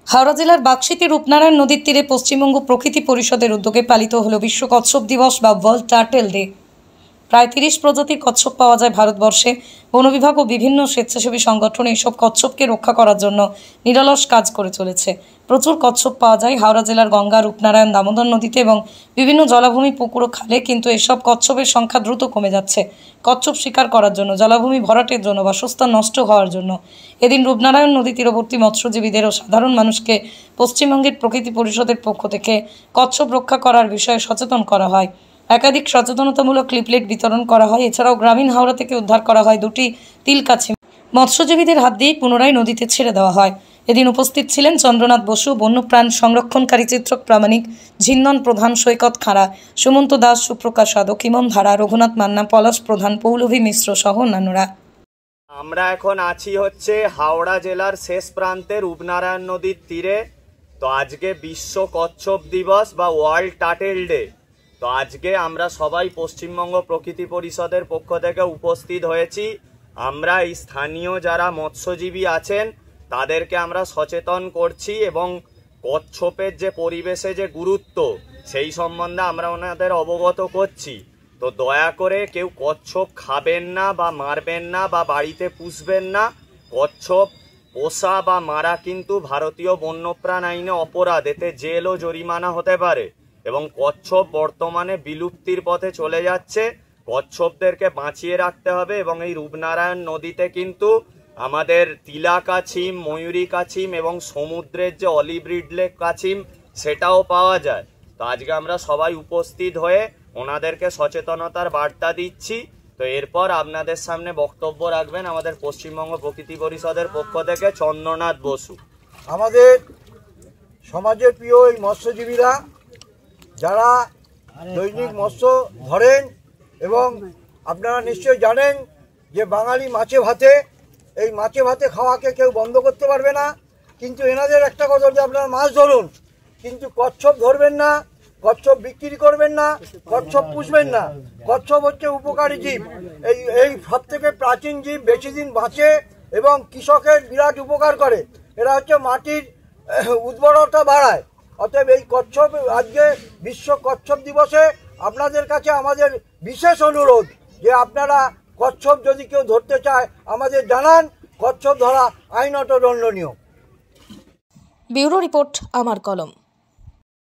হাওড়া জেলার বাক্সিতে রূপনারায়ণ নদীর তীরে পশ্চিমবঙ্গ প্রকৃতি পরিষদের উদ্যোগে পালিত হলো বিশ্ব কচ্ছপ দিবস বা ওয়ার্ল্ড টার্টেল ডে। প্রায় ৩০ প্রজাতির কচ্ছপ পাওয়া যায় ভারতবর্ষে। বন বিভাগ ও বিভিন্ন স্বেচ্ছাসেবী সংগঠন এইসব কচ্ছপকে রক্ষা করার জন্য নিরলস কাজ করে চলেছে। প্রচুর কচ্ছপ পাওয়া যায় হাওড়া জেলার গঙ্গা, রূপনারায়ণ, দামোদর নদীতে এবং বিভিন্ন জলাভূমি, পুকুর ও খালে, কিন্তু এসব কচ্ছপের সংখ্যা দ্রুত কমে যাচ্ছে। কচ্ছপ শিকার করার জন্য, জলাভূমি ভরাটের জন্য, বাসস্থান নষ্ট হওয়ার জন্য এদিন রূপনারায়ণ নদী তীরবর্তী মৎস্যজীবীদের ও সাধারণ মানুষকে পশ্চিমবঙ্গের প্রকৃতি পরিষদের পক্ষ থেকে কচ্ছপ রক্ষা করার বিষয়ে সচেতন করা হয়। একাধিক সচেতনতামূলক লিফলেট বিতরণ করা হয়। এছাড়াও গ্রামীণ হাওড়া থেকে উদ্ধার করা হয় 2টি তিলকাছি। মৎস্যজীবীদের হাত দিয়ে পুনরায় নদীতে ছেড়ে দেওয়া হয়। এদিন উপস্থিত ছিলেন চন্দ্রনাথ বসু, বন্যপ্রাণ সংরক্ষণকারী চিত্রক প্রামাণিক, ঝিন্নন প্রধান, সৈকত খাঁড়া, সুমন্ত দাস, সুপ্রকাশ সাধক, ইমন ধারা, রঘুনাথ মান্না, পলাশ প্রধান, পৌলভী মিশ্র সহ অন্যান্যরা। আমরা এখন আছি হাওড়া জেলার শেষ প্রান্তে রূপনারায়ণ নদীর তীরে। তো আজকে বিশ্ব কচ্ছপ দিবস বা ওয়ার্ল্ড টার্টেল ডে। তো আজকে আমরা সবাই পশ্চিমবঙ্গ প্রকৃতি পরিষদের পক্ষ থেকে উপস্থিত হয়েছি। আমরা এই স্থানীয় যারা মৎস্যজীবী আছেন তাদেরকে আমরা সচেতন করছি এবং কচ্ছপের যে পরিবেশে যে গুরুত্ব সেই সম্বন্ধে আমরা ওনাদের অবগত করছি। তো দয়া করে কেউ কচ্ছপ খাবেন না বা মারবেন না বা বাড়িতে পুষবেন না। কচ্ছপ পোষা বা মারা কিন্তু ভারতীয় বন্যপ্রাণ আইনে অপরাধ, এতে জেল ও জরিমানা হতে পারে এবং কচ্ছপ বর্তমানে বিলুপ্তির পথে চলে যাচ্ছে। কচ্ছপদেরকে বাঁচিয়ে রাখতে হবে এবং এই রূপনারায়ণ নদীতে কিন্তু আমাদের তিলা কাছিম, ময়ূরী কাছিম এবং সমুদ্রের যে অলিভ রিডলে কাছিম সেটাও পাওয়া যায়। তো আজকে আমরা সবাই উপস্থিত হয়ে ওনাদেরকে সচেতনতার বার্তা দিচ্ছি। তো এরপর আপনাদের সামনে বক্তব্য রাখবেন আমাদের পশ্চিমবঙ্গ প্রকৃতি পরিষদের পক্ষ থেকে চন্দ্রনাথ বসু। আমাদের সমাজের প্রিয় এই মৎস্যজীবীরা যারা দৈনিক মৎস্য ধরেন এবং আপনারা নিশ্চয়ই জানেন যে বাঙালি মাছে ভাতে, এই মাছে ভাতে খাওয়াকে কেউ বন্ধ করতে পারবে না। কিন্তু এনাদের একটা কথা, যে আপনারা মাছ ধরুন কিন্তু কচ্ছপ ধরবেন না, কচ্ছপ বিক্রি করবেন না, কচ্ছপ পুষবেন না। কচ্ছপ হচ্ছে উপকারী জীব, এই সব থেকে প্রাচীন জীব, বেশি দিন বাঁচে এবং কৃষকের বিরাট উপকার করে। এরা হচ্ছে মাটির উর্বরতা বাড়ায়। অতএব এই কচ্ছপ, আজকে বিশ্ব কচ্ছপ দিবসে আপনাদের কাছে আমাদের বিশেষ অনুরোধ যে আপনারা কচ্ছপ যদি কেউ ধরতে চায় আমাদের জানান। কচ্ছপ ধরা আইনত দণ্ডনীয়। ব্যুরো রিপোর্ট, আমার কলম।